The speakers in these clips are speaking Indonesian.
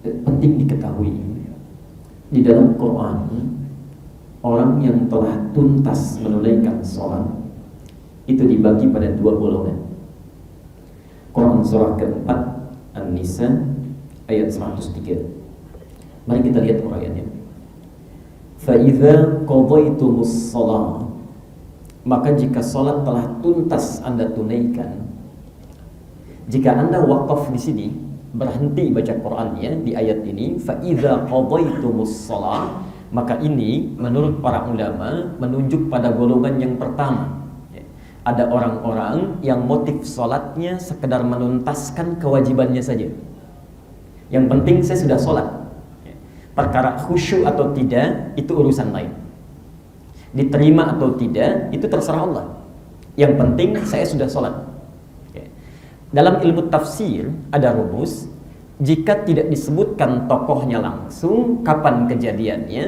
penting diketahui di dalam Quran, orang yang telah tuntas menunaikan sholat itu dibagi pada dua golongan. Quran surah keempat An-Nisa ayat 103. Mari kita lihat uraiannya. Fa'idza qadaytumus shalah, maka jika sholat telah tuntas Anda tunaikan. Jika Anda wakaf di sini, berhenti baca Qur'annya di ayat ini, fa'idza qadaytumus shalah, maka ini menurut para ulama menunjuk pada golongan yang pertama. Ada orang-orang yang motif sholatnya sekedar menuntaskan kewajibannya saja. Yang penting saya sudah sholat. Perkara khusyuk atau tidak itu urusan lain. Diterima atau tidak itu terserah Allah. Yang penting saya sudah sholat. Dalam ilmu tafsir ada rumus, jika tidak disebutkan tokohnya langsung, kapan kejadiannya,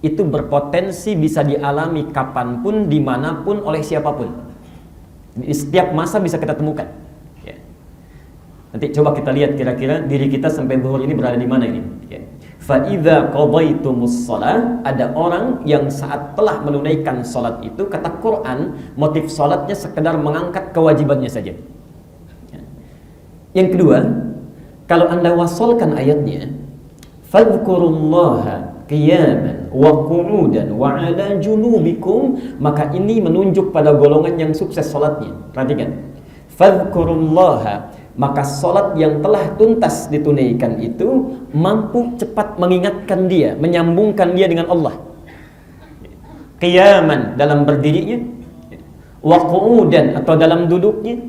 itu berpotensi bisa dialami kapanpun, dimanapun, oleh siapapun. Di setiap masa bisa kita temukan. Nanti coba kita lihat kira-kira diri kita sampai zuhur ini berada di mana ini. Fa'idza qadaytumus shalah, ada orang yang saat telah menunaikan sholat itu, kata Quran, motif sholatnya sekedar mengangkat kewajibannya saja. Yang kedua, kalau Anda wasolkan ayatnya, fadhkurullaha qiyaman wa qu'udan wa 'ala junubikum, maka ini menunjuk pada golongan yang sukses salatnya. Perhatikan. Fadhkurullaha, maka salat yang telah tuntas ditunaikan itu mampu cepat mengingatkan dia, menyambungkan dia dengan Allah. Qiyaman dalam berdirinya, wa qu'udan atau dalam duduknya,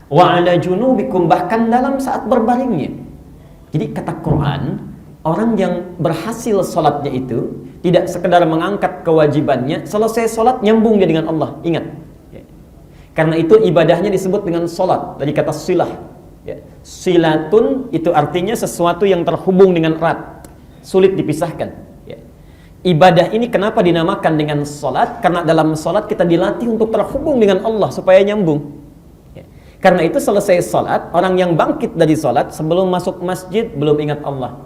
wa 'ala junubikum bahkan dalam saat berbaringnya. Jadi kata Quran, orang yang berhasil sholatnya itu tidak sekedar mengangkat kewajibannya, selesai sholat nyambung dia dengan Allah. Ingat, karena itu ibadahnya disebut dengan sholat, dari kata silah. Silatun itu artinya sesuatu yang terhubung dengan erat, sulit dipisahkan. Ibadah ini kenapa dinamakan dengan sholat? Karena dalam sholat kita dilatih untuk terhubung dengan Allah supaya nyambung. Karena itu selesai sholat, orang yang bangkit dari sholat sebelum masuk masjid belum ingat Allah.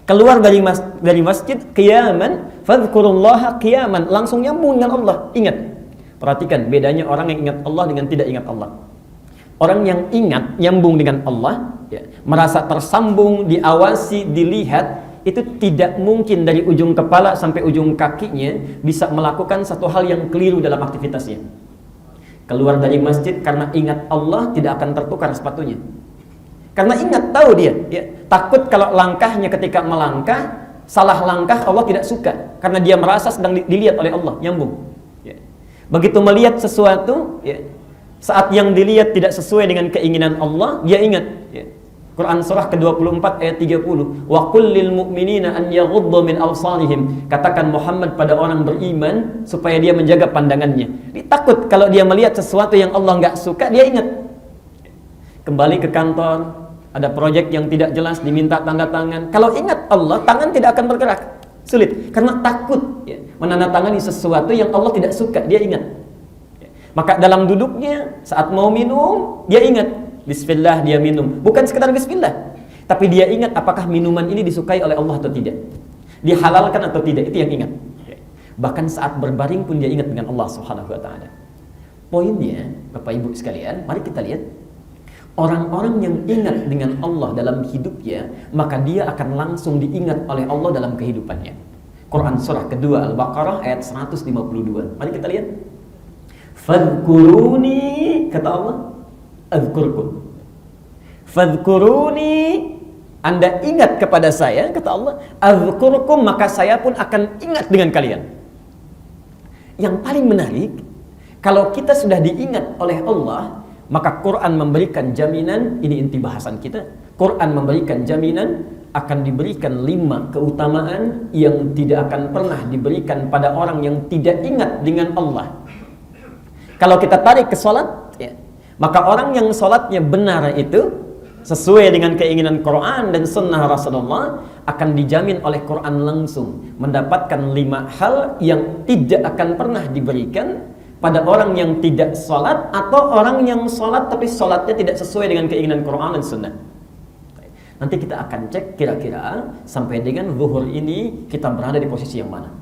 Keluar dari masjid, qiyaman, fadhkurullaha qiyaman, langsung nyambung dengan Allah. Ingat, perhatikan bedanya orang yang ingat Allah dengan tidak ingat Allah. Orang yang ingat, nyambung dengan Allah, merasa tersambung, diawasi, dilihat, itu tidak mungkin dari ujung kepala sampai ujung kakinya bisa melakukan satu hal yang keliru dalam aktivitasnya. Keluar dari masjid karena ingat Allah, tidak akan tertukar sepatunya. Karena ingat, tahu dia, takut kalau langkahnya ketika melangkah salah langkah, Allah tidak suka. Karena dia merasa sedang dilihat oleh Allah, nyambung. Begitu melihat sesuatu, saat yang dilihat tidak sesuai dengan keinginan Allah, dia ingat. Quran surah ke-24 ayat 30. Wa qul lil mu'minina an yaghuddu min absarihim. Katakan Muhammad pada orang beriman supaya dia menjaga pandangannya. Dia takut kalau dia melihat sesuatu yang Allah enggak suka, dia ingat. Kembali ke kantor, ada proyek yang tidak jelas, diminta tanda tangan. Kalau ingat Allah, tangan tidak akan bergerak. Sulit karena takut menandatangani sesuatu yang Allah tidak suka, dia ingat. Maka dalam duduknya saat mau minum, dia ingat. Bismillah, dia minum. Bukan sekedar bismillah, tapi dia ingat apakah minuman ini disukai oleh Allah atau tidak, dihalalkan atau tidak, itu yang ingat. Bahkan saat berbaring pun dia ingat dengan Allah Subhanahu wa taala. Poinnya, Bapak Ibu sekalian, mari kita lihat orang-orang yang ingat dengan Allah dalam hidupnya, maka dia akan langsung diingat oleh Allah dalam kehidupannya. Quran surah kedua Al-Baqarah ayat 152. Mari kita lihat. Fadhkuruni, kata Allah, azkurkum. Fadhkuruni, Anda ingat kepada saya, kata Allah, azkurkum, maka saya pun akan ingat dengan kalian. Yang paling menarik, kalau kita sudah diingat oleh Allah, maka Quran memberikan jaminan, ini inti bahasan kita, Quran memberikan jaminan akan diberikan 5 keutamaan yang tidak akan pernah diberikan pada orang yang tidak ingat dengan Allah. Kalau kita tarik ke sholat, maka orang yang sholatnya benar itu sesuai dengan keinginan Quran dan sunnah Rasulullah akan dijamin oleh Quran langsung mendapatkan 5 hal yang tidak akan pernah diberikan pada orang yang tidak sholat atau orang yang sholat tapi sholatnya tidak sesuai dengan keinginan Quran dan sunnah. Nanti kita akan cek kira-kira sampai dengan zuhur ini kita berada di posisi yang mana.